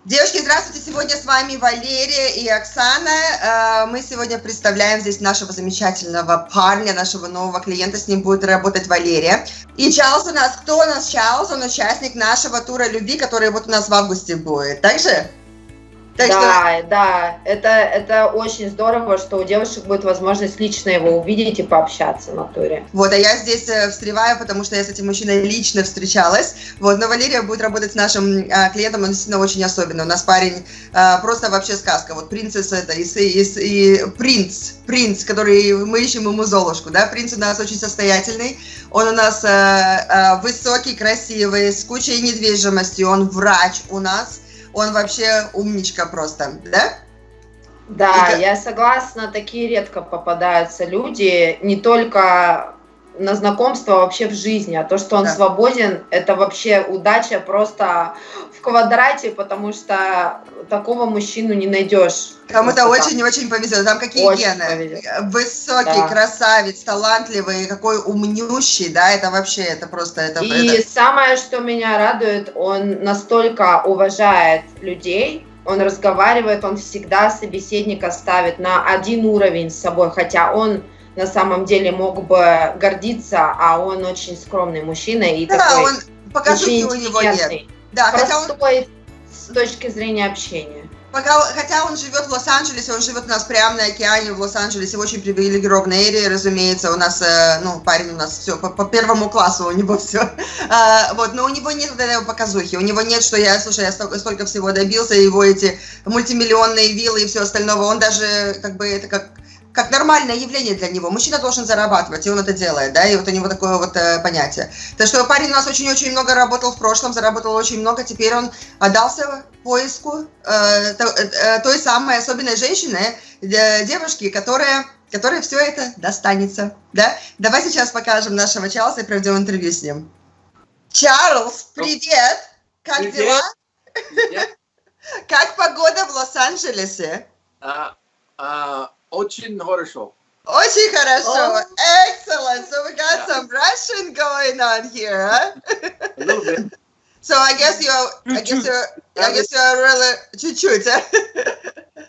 Девушки, здравствуйте! Сегодня с вами Валерия и Оксана. Мы сегодня представляем здесь нашего замечательного парня, нашего нового клиента. С ним будет работать Валерия. И Чарльз у нас. Кто у нас Чарльз? Он участник нашего тура любви, который вот у нас в августе будет. Так же? Да, это очень здорово, что у девушек будет возможность лично его увидеть и пообщаться на туре. Вот, а я здесь встреваю, потому что я с этим мужчиной лично встречалась. Вот, но Валерия будет работать с нашим клиентом, он действительно очень особенный. У нас парень просто вообще сказка. Вот принцесса это и принц, который мы ищем ему Золушку, да. Принц у нас очень состоятельный, он у нас высокий, красивый, с кучей недвижимости, он врач у нас. Он вообще умничка просто, да? Да, я согласна, такие редко попадаются люди, не только на знакомство, а вообще в жизни. А то, что он свободен, это вообще удача просто в квадрате, потому что такого мужчину не найдешь. Кому-то очень-очень повезет. Там какие очень гены? Повезет. Высокий, красавец, талантливый, какой умнющий, да, это вообще, это просто... Самое, что меня радует, он настолько уважает людей, он разговаривает, он всегда собеседника ставит на один уровень с собой, хотя он на самом деле мог бы гордиться, а он очень скромный мужчина и такой он показухи у него нет. Да, простой с точки зрения общения. Хотя он живет в Лос-Анджелесе, он живет у нас прямо на океане в Лос-Анджелесе, в очень привилегированной эрии, разумеется, у нас, парень у нас все, по первому классу у него все, вот, но у него нет вот этой показухи, у него нет, что я столько всего добился, его эти мультимиллионные виллы и все остальное, он даже, это как нормальное явление для него. Мужчина должен зарабатывать, и он это делает, да, и вот у него такое вот понятие. Так что парень у нас очень-очень много работал в прошлом, заработал очень много, теперь он отдался поиску той самой особенной женщины, девушки, которая все это достанется, да. Давай сейчас покажем нашего Чарльза и проведем интервью с ним. Чарльз, привет! Как дела? Как погода в Лос-Анджелесе? Очень хорошо. Очень хорошо. Excellent. So we got some Russian going on here, huh? A little bit. So I guess you're really чуть-чуть.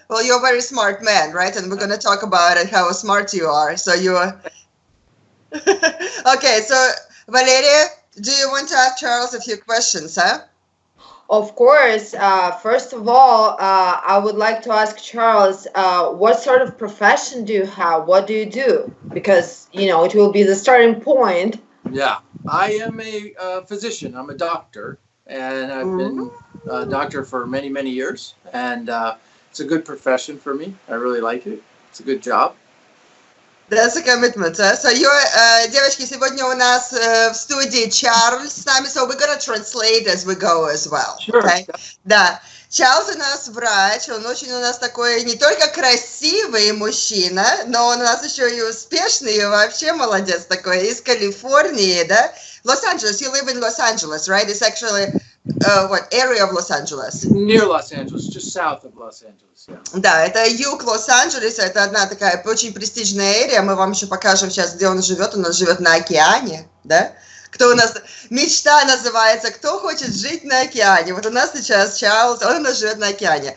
Well, you're a very smart man, right? And we're going to talk about it, how smart you are. So you are. Okay. So Valeria, do you want to ask Charles a few questions, huh? Of course. First of all, I would like to ask Charles, what sort of profession do you have? What do you do? Because, it will be the starting point. Yeah, I am a physician. I'm a doctor, and I've been a doctor for many, many years. And it's a good profession for me. I really like it. It's a good job. That's a commitment, huh? So девочки, сегодня у нас в студии Чарльз с нами, so we're gonna translate as we go as well. Sure. Okay? Да. Чарльз у нас врач, он очень у нас такой не только красивый мужчина, но он у нас еще и успешный, и вообще молодец такой, из Калифорнии, да? Los-Angeles, you live in Los Angeles, right? It's actually, what area of Los Angeles? Near Los Angeles, just south of Los Angeles. Yeah. Да, это юг Лос-Анджелеса, это одна такая очень престижная эрия, мы вам еще покажем сейчас, где он живет на океане, да? Кто у нас, мечта называется, кто хочет жить на океане, вот у нас сейчас Чарльз, он у нас живет на океане.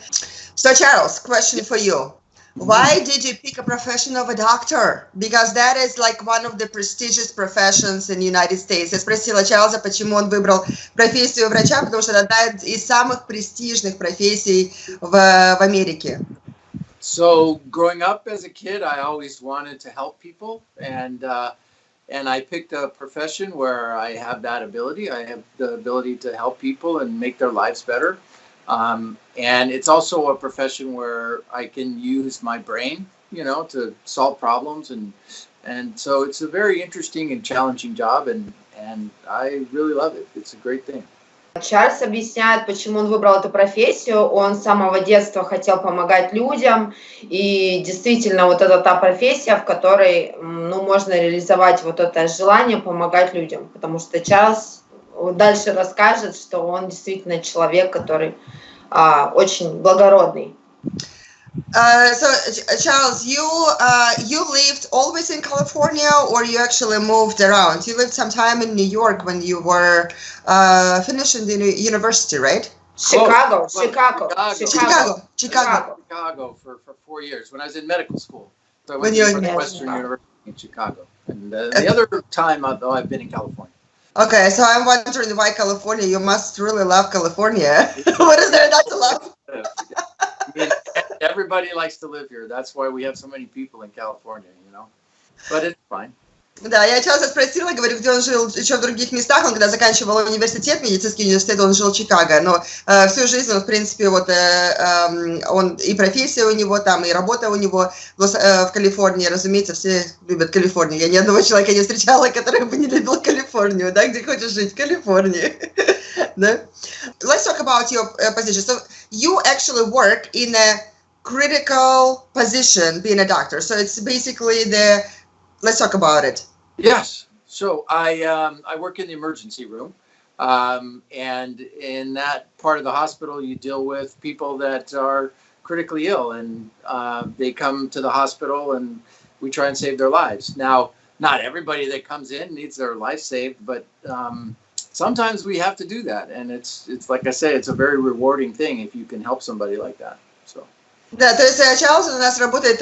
So Charles, question for you. Why did you pick a profession of a doctor? Because that is like one of the prestigious professions in the United States. Я спросила Чарльза, почему он выбрал профессию врача, потому что это одна из самых престижных профессий в Америке. So growing up as a kid, I always wanted to help people, and I picked a profession where I have that ability. I have the ability to help people and make their lives better. And it's also a profession where I can use my brain, to solve problems. And so it's a very interesting and challenging job. And I really love it. It's a great thing. Чарльз объясняет, почему он выбрал эту профессию. Он с самого детства хотел помогать людям. И действительно, вот это та профессия, в которой, можно реализовать вот это желание помогать людям. Потому что Чарльз дальше расскажет, что он действительно человек, который очень благородный. So Charles, you lived always in California, or you actually moved around? You lived some time in New York when you were finishing the university, right? Chicago for 4 years when I was in medical school. So I went to Northwestern University in Chicago. And the other time, though, I've been in California. Okay, so I'm wondering why California. You must really love California. What is there not to love? I mean, everybody likes to live here. That's why we have so many people in California, you know. But it's fine. Да, я Чарльза спросила, говорю, где он жил еще в других местах. Он когда заканчивал университет, медицинский университет, он жил в Чикаго. Но всю жизнь он, в принципе, вот он и профессия у него там, и работа у него в Калифорнии. Разумеется, все любят Калифорнию. Я ни одного человека не встречала, который бы не любил Калифорнию. Да, где хочешь жить? В Калифорнии. Да? Let's talk about your position. So you actually work in a critical position, being a doctor. So it's basically let's talk about it. Yes. So I work in the emergency room. And in that part of the hospital, you deal with people that are critically ill. And they come to the hospital and we try and save their lives. Now, not everybody that comes in needs their life saved, but sometimes we have to do that. And it's like I say, it's a very rewarding thing if you can help somebody like that. So. Да, то есть Чарльз у нас работает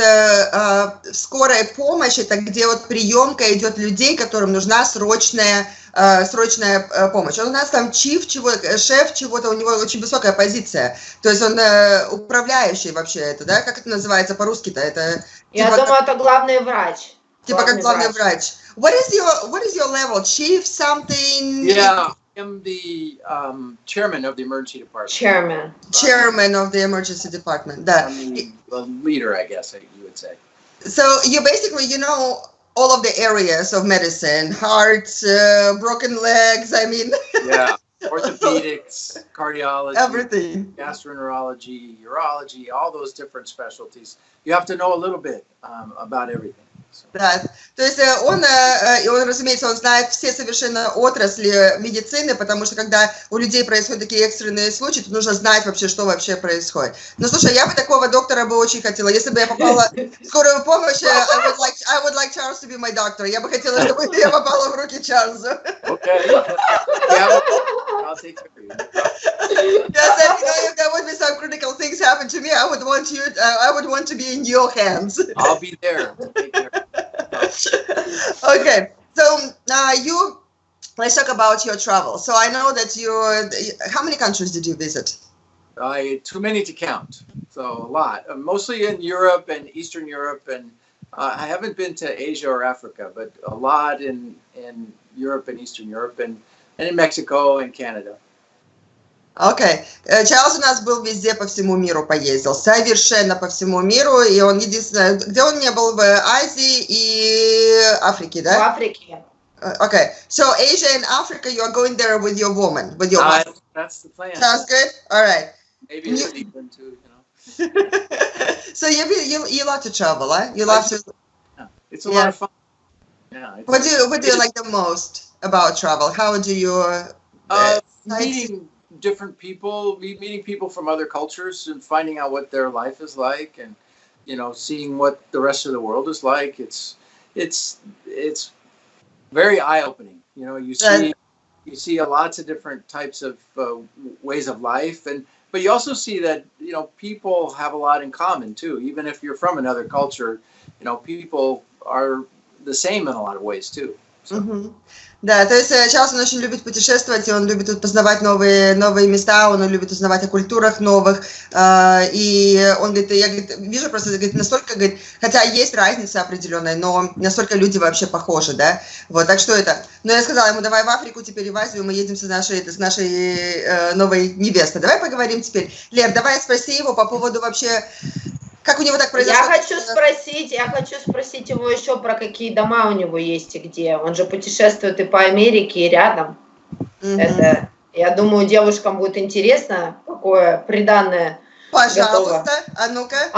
скорая помощь, это где вот приемка идет людей, которым нужна срочная помощь. Он у нас там шеф чего-то, у него очень высокая позиция. То есть он управляющий вообще это, да? Как это называется по-русски-то? Это, Я думаю, это главный врач. Типа как главный врач. What is your level? Chief something? Yeah. I'm the chairman of the emergency department. Chairman of the emergency department. Да. I'm the leader, I guess you would say. So you basically, you know, all of the areas of medicine, heart, broken legs, I mean. Yeah, orthopedics, cardiology, everything. Gastroenterology, urology, all those different specialties. You have to know a little bit about everything. Да, то есть он, разумеется, он знает все совершенно отрасли медицины, потому что когда у людей происходят такие экстренные случаи, то нужно знать вообще, что вообще происходит. Ну, слушай, я бы такого доктора бы очень хотела. Если бы я попала в скорую помощь, I would like Charles to be my doctor. Я бы хотела, чтобы я попала в руки Чарльза. Okay. Yeah, I'll take care of you. Yes, if there would be some critical things happen to me, I would want to be in your hands. I'll be there. Take care. Okay, so let's talk about your travel. So I know that how many countries did you visit? Too many to count. So a lot, mostly in Europe and Eastern Europe, and I haven't been to Asia or Africa, but a lot in Europe and Eastern Europe, and in Mexico and Canada. Окей. Чарльз у нас был везде по всему миру поездил, совершенно по всему миру, и он единственное, где он не был, в Азии и Африке, да? В Африке. Okay, so Asia and Africa, you are going there with your woman, with your wife. That's the plan. Sounds good. All right. Maybe it's even too, you know. So you love to travel, huh? You love to. Yeah, it's a lot of fun. Yeah. What do you like the most about travel? How do you? Meeting different people, meeting people from other cultures and finding out what their life is like, and seeing what the rest of the world is like. It's very eye-opening. You see lots of different types of ways of life, but you also see that people have a lot in common too. Even if you're from another culture, people are the same in a lot of ways too. So. Mm-hmm. Да, то есть Чарльз, он очень любит путешествовать, и он любит познавать новые места, он любит узнавать о культурах новых, и он говорит, я вижу просто, настолько, хотя есть разница определенная, но настолько люди вообще похожи, да, вот, так что это, но я сказала ему, давай в Африку, теперь в Азию, мы едем с нашей новой невестой, давай поговорим теперь, Лер, давай спроси его по поводу вообще. Как у него так произошло? Я хочу спросить его еще про какие дома у него есть и где. Он же путешествует и по Америке, и рядом. Это, я думаю, девушкам будет интересно, какое приданное. Пожалуйста, а ну-ка.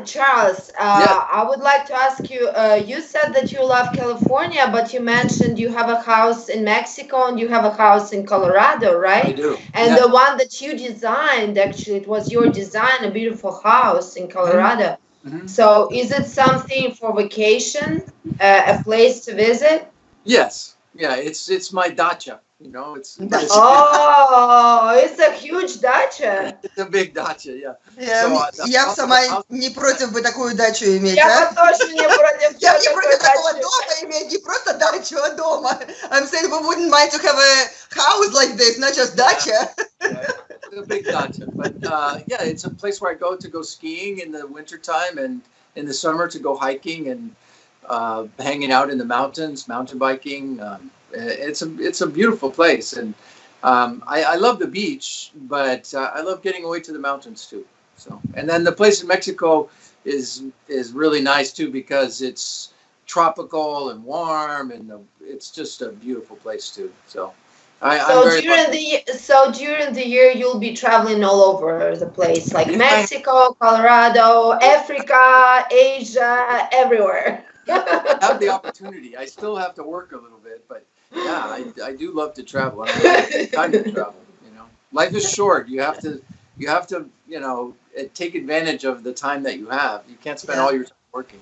Charles, I would like to ask you, you said that you love California, but you mentioned you have a house in Mexico and you have a house in Colorado, right? I do. And the one that you designed, actually, it was your design, a beautiful house in Colorado. Mm-hmm. So is it something for vacation, a place to visit? Yes. Yeah, it's my dacha. You know, it's Oh, it's a huge dacha. it's a big dacha, yeah. Я бы сама не против бы такую дачу иметь, Я бы тоже не против Я не такой против такого дачи. дома иметь, не просто дачу, а дома. I'm saying we wouldn't mind to have a house like this, not just dacha. Yeah, it's a big dacha, but yeah, it's a place where I go skiing in the wintertime and in the summer to go hiking and hanging out in the mountains, mountain biking. It's a beautiful place, and I love the beach, but I love getting away to the mountains too. So, and then the place in Mexico is really nice too because it's tropical and warm, and it's just a beautiful place too. So, during the year you'll be traveling all over the place, like Mexico, Colorado, Africa, Asia, everywhere. I have the opportunity. I still have to work a little bit, but yeah, I do love to travel. I have time to travel. You know, life is short. You have to, you know, take advantage of the time that you have. You can't spend all your time working.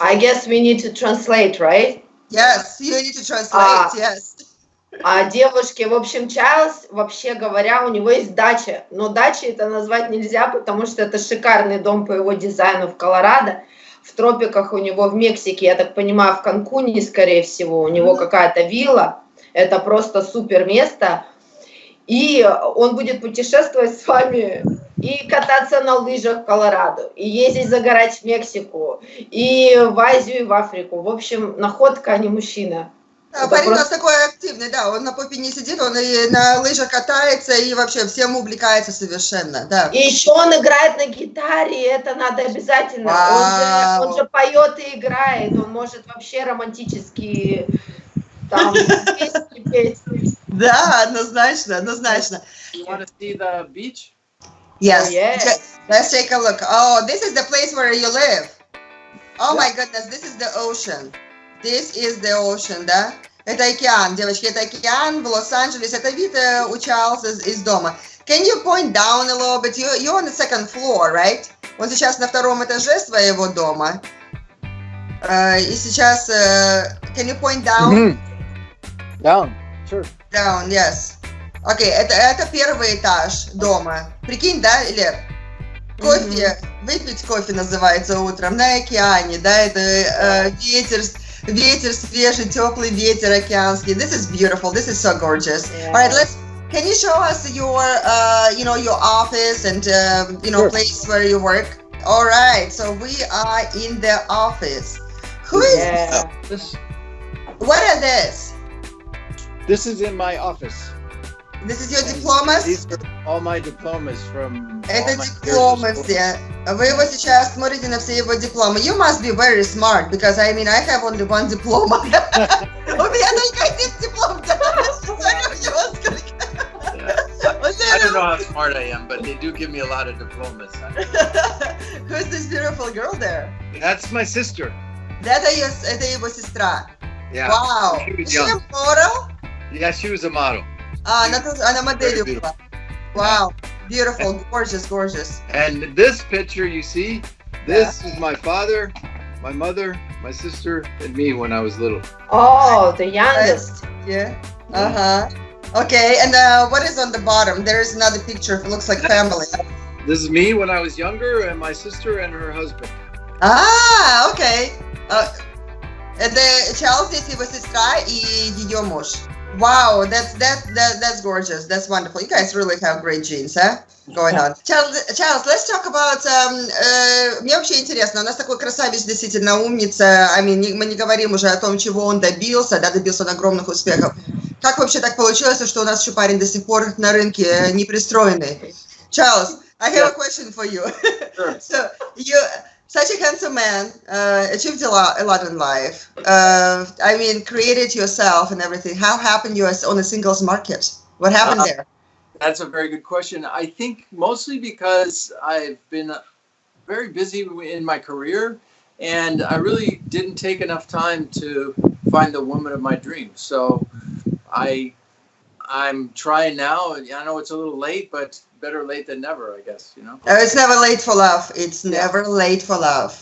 I guess we need to translate, right? Yes, you need to translate. Yes. Девушки, в общем, Чарльз, вообще говоря, у него есть дача, но дачей это назвать нельзя, потому что это шикарный дом по его дизайну в Колорадо. В тропиках у него в Мексике, я так понимаю, в Канкуне, скорее всего, у него какая-то вилла. Это просто супер место. И он будет путешествовать с вами и кататься на лыжах в Колорадо, и ездить загорать в Мексику, и в Азию, и в Африку. В общем, находка, а не мужчина. Да, парень у нас такой активный, да, он на попе не сидит, он и на лыжах катается, и вообще всем увлекается совершенно, да. И еще он играет на гитаре, это надо обязательно. Он же поет и играет, он может вообще романтические там песни петь. Да, однозначно. You want to see the beach? Yes. Oh, yes. Let's take a look. Oh, this is the place where you live. Oh my goodness, this is the ocean. This is the ocean, да? Это океан, девочки, это океан в Лос-Анджелесе. Это вид у Чарльза из дома. Can you point down a little bit? You're on the second floor, right? Он сейчас на втором этаже своего дома. И сейчас, can you point down? Down, sure. Down, yes. Окей, это первый этаж дома. Прикинь, да, Лер? Кофе, выпить кофе называется утром на океане, да, это ветер свежий, теплый ветер океанский. This is beautiful. This is so gorgeous. Yeah. All right, can you show us your, your office and, sure. place where you work? All right, so we are in the office. Who is this? What is this? This is in my office. This is your diplomas? These are all my diplomas from. Это дипломы все. Вы его сейчас смотрите на все его дипломы. You must be very smart, because I have only one diploma. У меня только один диплом. I don't know how smart I am, but they do give me a lot of diplomas. Who's this beautiful girl there? That's my sister. Это его сестра. Yeah. Wow. She was Is she a young. model? Yeah, she was a model. Она моделью была. Wow. Beautiful, gorgeous. And this picture you see, this is my father, my mother, my sister, and me when I was little. Oh, the youngest. Yeah. Okay, and what is on the bottom? There is another picture. It looks like family. This is me when I was younger, and my sister and her husband. Okay. Это Чарльз, здесь его сестра и ее муж. Wow, that's gorgeous. That's wonderful. You guys really have great genes, going on. Чарльз, let's talk about. Мне вообще интересно. У нас такой красавец, действительно умница. Мы не говорим уже о том, чего он добился. Да, добился он огромных успехов. Как вообще так получилось, что у нас еще парень до сих пор на рынке не пристроенный? Чарльз, I have a question for you. Sure. So you. Such a handsome man, achieved a lot in life. Created yourself and everything. How happened you on a singles market? What happened there? That's a very good question. I think mostly because I've been very busy in my career, and I really didn't take enough time to find the woman of my dreams. So I'm trying now. I know it's a little late, but better late than never, I guess, It's never late for love. It's never late for love.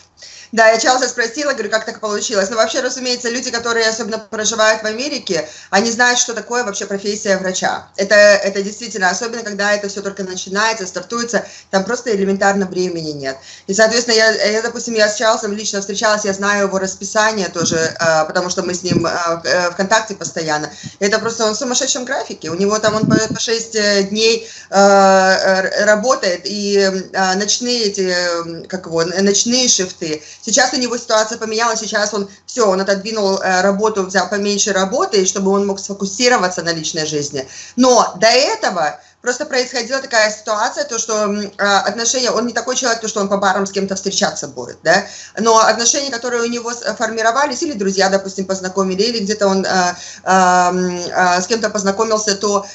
Да, я Чарльза спросила, говорю, как так получилось. Ну, вообще, разумеется, люди, которые особенно проживают в Америке, они знают, что такое вообще профессия врача. Это действительно, особенно когда это все только начинается, стартуется, там просто элементарно времени нет. И, соответственно, допустим, я с Чарльзом лично встречалась, я знаю его расписание тоже, потому что мы с ним в контакте постоянно. Это просто он в сумасшедшем графике. У него там он по 6 дней работает, и ночные шифты. Сейчас у него ситуация поменялась, сейчас он отодвинул работу, взял поменьше работы, чтобы он мог сфокусироваться на личной жизни. Но до этого просто происходила такая ситуация, то что отношения, он не такой человек, то что он по барам с кем-то встречаться будет, да, но отношения, которые у него формировались, или друзья, допустим, познакомили, или где-то он с кем-то познакомился, то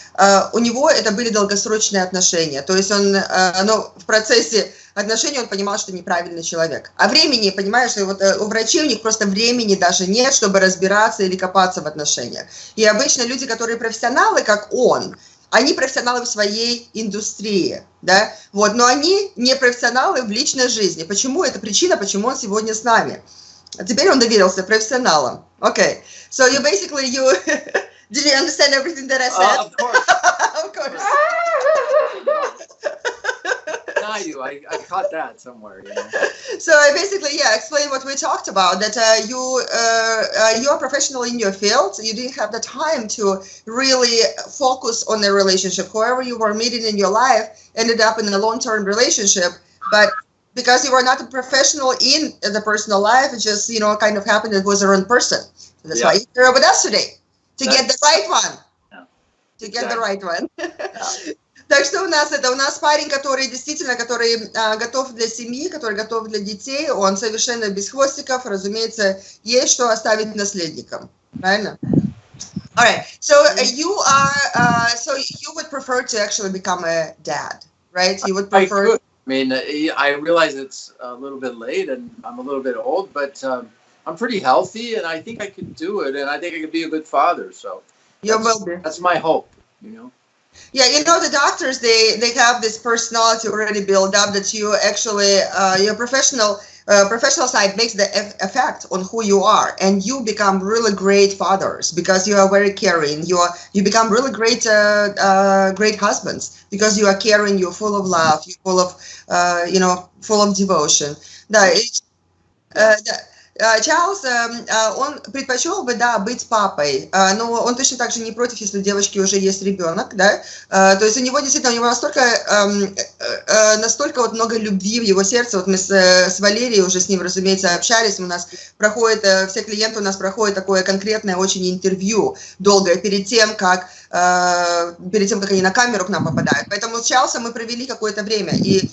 у него это были долгосрочные отношения, то есть он, в процессе отношений он понимал, что неправильный человек. А времени, понимаешь, вот у врачей у них просто времени даже нет, чтобы разбираться или копаться в отношениях. И обычно люди, которые профессионалы, как он, они профессионалы в своей индустрии, да, вот, но они не профессионалы в личной жизни. Почему? Это причина, почему он сегодня с нами. А теперь он доверился профессионалам. Okay, so you basically, did you understand everything that I said? Of course. Of course. I caught that somewhere. You know? So I basically, explain what we talked about, that you're a professional in your field. You didn't have the time to really focus on a relationship. Whoever you were meeting in your life ended up in a long-term relationship, but because you were not a professional in the personal life, it just, kind of happened. It was the wrong person. So that's why you're here with us today, to get the right one. Yeah. To get the right one. Так что у нас парень, который готов для семьи, который готов для детей, он совершенно без хвостиков, разумеется, есть что оставить наследникам, правильно? All right, so you would prefer to actually become a dad, right? You would prefer. I could. I mean, I realize it's a little bit late and I'm a little bit old, but I'm pretty healthy and I think I could do it, and I think I could be a good father. So that's my hope, Yeah, the doctors, they have this personality already built up that you actually, your professional side makes the effect on who you are, and you become really great fathers because you are very caring. You become really great husbands because you are caring. You're full of love. You're full of full of devotion. Да. Чарльз, он предпочел бы, быть папой, но он точно так же не против, если у девочки уже есть ребенок, да, то есть у него настолько вот много любви в его сердце, вот мы с Валерией уже с ним, разумеется, общались, у нас проходит, все клиенты у нас проходят такое конкретное очень интервью долгое перед тем, как они на камеру к нам попадают, поэтому с Чарльзом мы провели какое-то время, и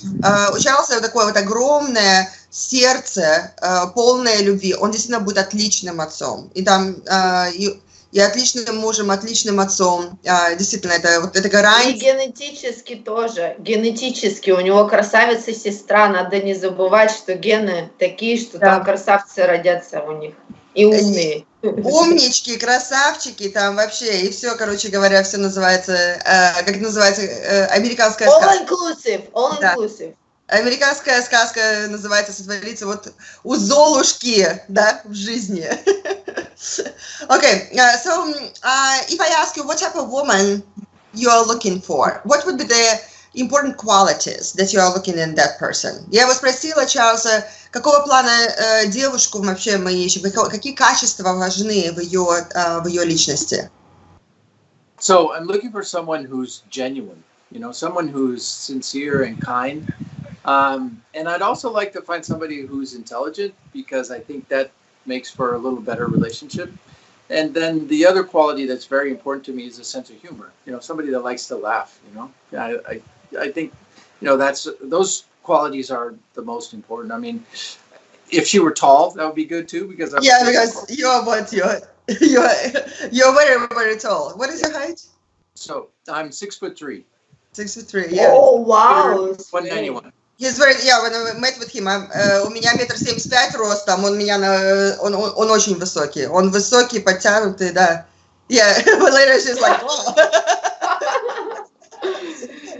у Чарльза такое вот огромное сердце, полное любви, он действительно будет отличным отцом. И там и отличным мужем, отличным отцом. Действительно, это гарантия. И генетически тоже. Генетически. У него красавица-сестра. Надо не забывать, что гены такие, что там красавцы родятся у них. И умные. Умнички, красавчики, там вообще, и все, короче говоря, все называется, как это называется, американская сказка. All inclusive. Американская сказка называется «Сотворится вот у Золушки, да, в жизни». Okay, so if I ask you what type of woman you are looking for, what would be the important qualities that you are looking in that person? Я его спросила, Чарльза, какого плана девушку вообще мы ищем, какие качества важны в ее личности? So I'm looking for someone who's genuine, someone who's sincere and kind. And I'd also like to find somebody who's intelligent, because I think that makes for a little better relationship. And then the other quality that's very important to me is a sense of humor. Somebody that likes to laugh. I think those qualities are the most important. I mean, if she were tall, that would be good too, because because you're very, very tall. What is your height? So I'm 6'3". 6'3", yeah. Oh wow! 191. He's very, when I met with him, у меня 1,75 м ростом, он очень высокий. Он высокий, подтянутый, да. Yeah, but later she's like, oh.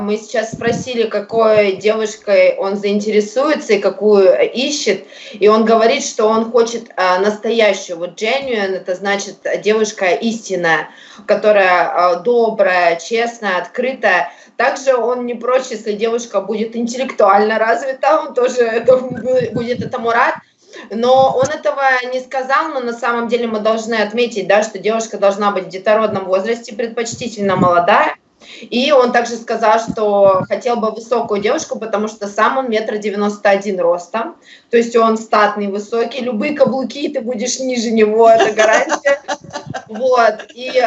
Мы сейчас спросили, какой девушкой он заинтересуется и какую ищет. И он говорит, что он хочет настоящую. Вот genuine — это значит девушка истинная, которая добрая, честная, открытая. Также он не прочь, если девушка будет интеллектуально развита, он тоже будет этому рад. Но он этого не сказал, но на самом деле мы должны отметить, да, что девушка должна быть в детородном возрасте, предпочтительно молодая. И он также сказал, что хотел бы высокую девушку, потому что сам он 1,91 м ростом. То есть он статный, высокий. Любые каблуки, ты будешь ниже него, это гарантия. Вот. И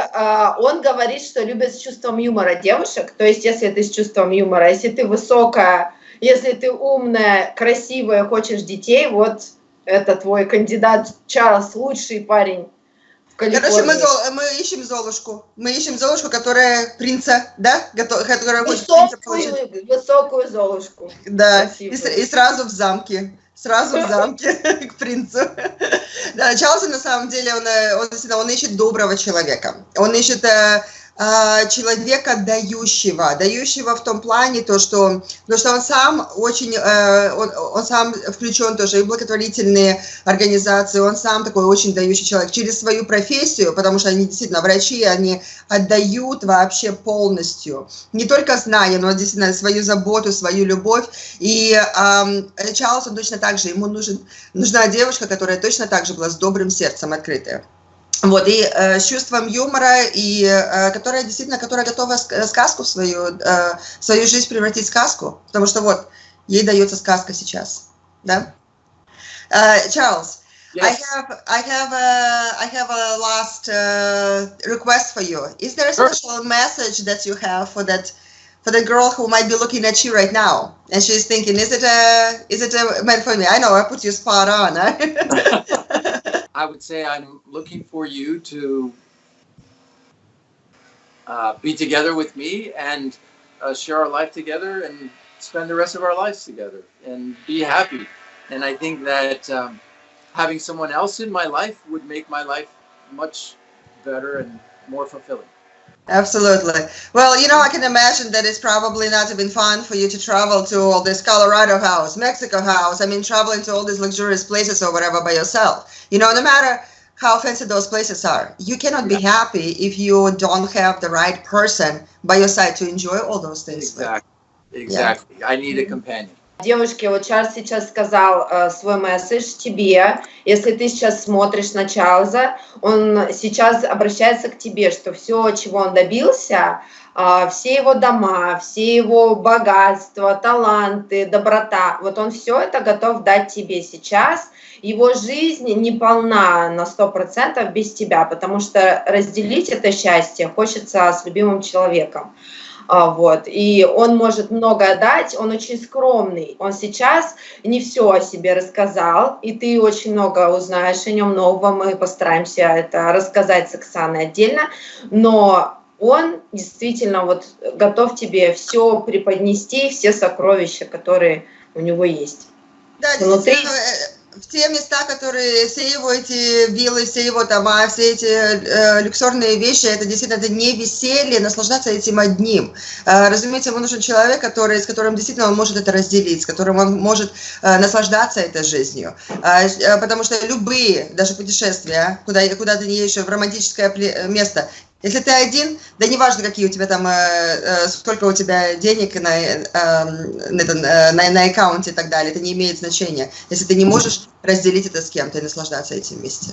он говорит, что любит с чувством юмора девушек. То есть если ты с чувством юмора, если ты высокая, если ты умная, красивая, хочешь детей, вот это твой кандидат Чарльз, лучший парень. Короче, мы ищем Золушку. Мы ищем Золушку, которая принца, да? Которая хочет принца получить. Высокую Золушку. Да, и сразу в замке. Сразу в замке к принцу. Да, Чарльз, на самом деле, он ищет доброго человека. Он ищет человека дающего в том плане, то, что он сам очень, он сам включен тоже и в благотворительные организации, он сам такой очень дающий человек через свою профессию, потому что они действительно врачи, они отдают вообще полностью, не только знания, но действительно свою заботу, свою любовь. И Чарльз, он точно так же, ему нужна девушка, которая точно так же была с добрым сердцем, открытая. Вот, и с чувством юмора, и которая готова сказку в свою жизнь превратить в сказку, потому что вот, ей дается сказка сейчас, да? Чарльз, yes. I have a last request for you. Is there a special message that you have for the girl who might be looking at you right now, and she's thinking, is it meant for me? I know I put you spot on. Huh? I would say I'm looking for you to be together with me and share our life together and spend the rest of our lives together and be happy. And I think that having someone else in my life would make my life much better and more fulfilling. Absolutely. Well, I can imagine that it's probably not even fun for you to travel to all this Colorado house, Mexico house. I mean, traveling to all these luxurious places or whatever by yourself. No matter how fancy those places are, you cannot be happy if you don't have the right person by your side to enjoy all those things. Exactly. Yeah. I need a companion. Девушки, вот Чарльз сейчас сказал свой месседж тебе. Если ты сейчас смотришь на Чарльза, он сейчас обращается к тебе, что все, чего он добился, все его дома, все его богатства, таланты, доброта, вот он все это готов дать тебе сейчас. Его жизнь не полна на 100% без тебя, потому что разделить это счастье хочется с любимым человеком. Вот. И он может многое дать, он очень скромный. Он сейчас не все о себе рассказал, и ты очень много узнаешь о нем нового. Мы постараемся это рассказать с Оксаной отдельно, но он действительно вот готов тебе все преподнести, все сокровища, которые у него есть. Да, внутри. В те места, все его эти виллы, все его дома, все эти люксорные вещи, это действительно не веселье, наслаждаться этим одним. Разумеется, ему нужен человек, с которым действительно он может это разделить, с которым он может наслаждаться этой жизнью. Потому что любые, даже путешествия, куда ты не едешь, в романтическое место, если ты один, да неважно, какие у тебя там, сколько у тебя денег на аккаунте и так далее, это не имеет значения, если ты не можешь разделить это с кем-то и наслаждаться этим вместе.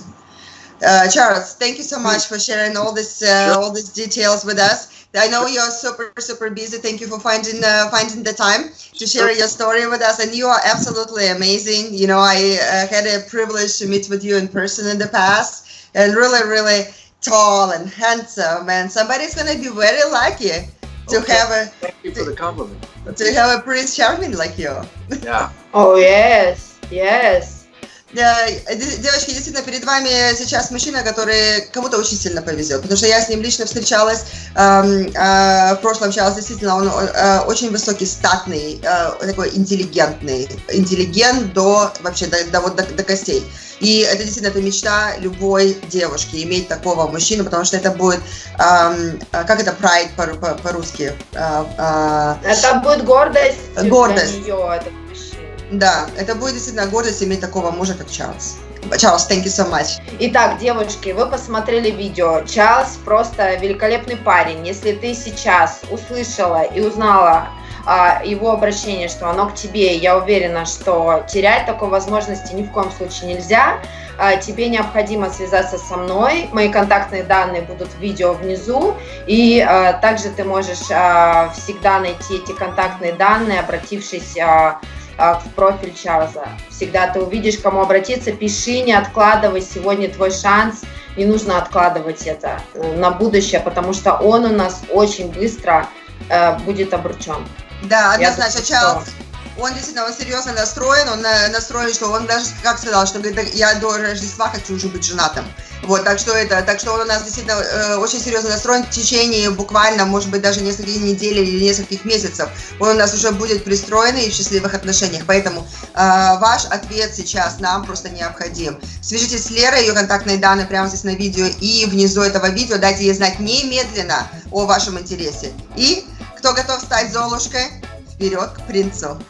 Charles, thank you so much for sharing all these details with us. I know you're super busy. Thank you for finding the time to share your story with us, and you are absolutely amazing. I had a privilege to meet with you in person in the past, and really tall and handsome, and somebody's going to be very lucky to have Thank you for the compliment. To have a Prince Charming like you. Yeah. Oh yes. Девочки, действительно, перед вами сейчас мужчина, который кому-то очень сильно повезет, потому что я с ним лично встречалась в прошлом. Чарльз, действительно, он очень высокий, статный, такой интеллигент вообще до костей. И это действительно это мечта любой девушки, иметь такого мужчину, потому что это будет, как это pride по-русски? Это будет гордость. Гордость. Для нее, это мужчина. Да, это будет действительно гордость иметь такого мужа, как Чарльз. Чарльз, thank you so much. Итак, девушки, вы посмотрели видео. Чарльз просто великолепный парень. Если ты сейчас услышала и узнала его обращение, что оно к тебе, я уверена, что терять такой возможности ни в коем случае нельзя. Тебе необходимо связаться со мной. Мои контактные данные будут в видео внизу. И также ты можешь всегда найти эти контактные данные, обратившись в профиль Чарльза. Всегда ты увидишь, к кому обратиться. Пиши, не откладывай. Сегодня твой шанс. Не нужно откладывать это на будущее, потому что он у нас очень быстро будет обручен. Да, однозначно, Чарльз. Он действительно, он серьезно настроен, что он даже, как сказал, что говорит, я до Рождества хочу уже быть женатым. Вот, так что он у нас действительно очень серьезно настроен в течение буквально, может быть, даже нескольких недель или нескольких месяцев. Он у нас уже будет пристроенный и в счастливых отношениях. Поэтому ваш ответ сейчас нам просто необходим. Свяжитесь с Лерой, ее контактные данные прямо здесь на видео и внизу этого видео. Дайте ей знать немедленно о вашем интересе. И кто готов стать Золушкой, вперед к принцу.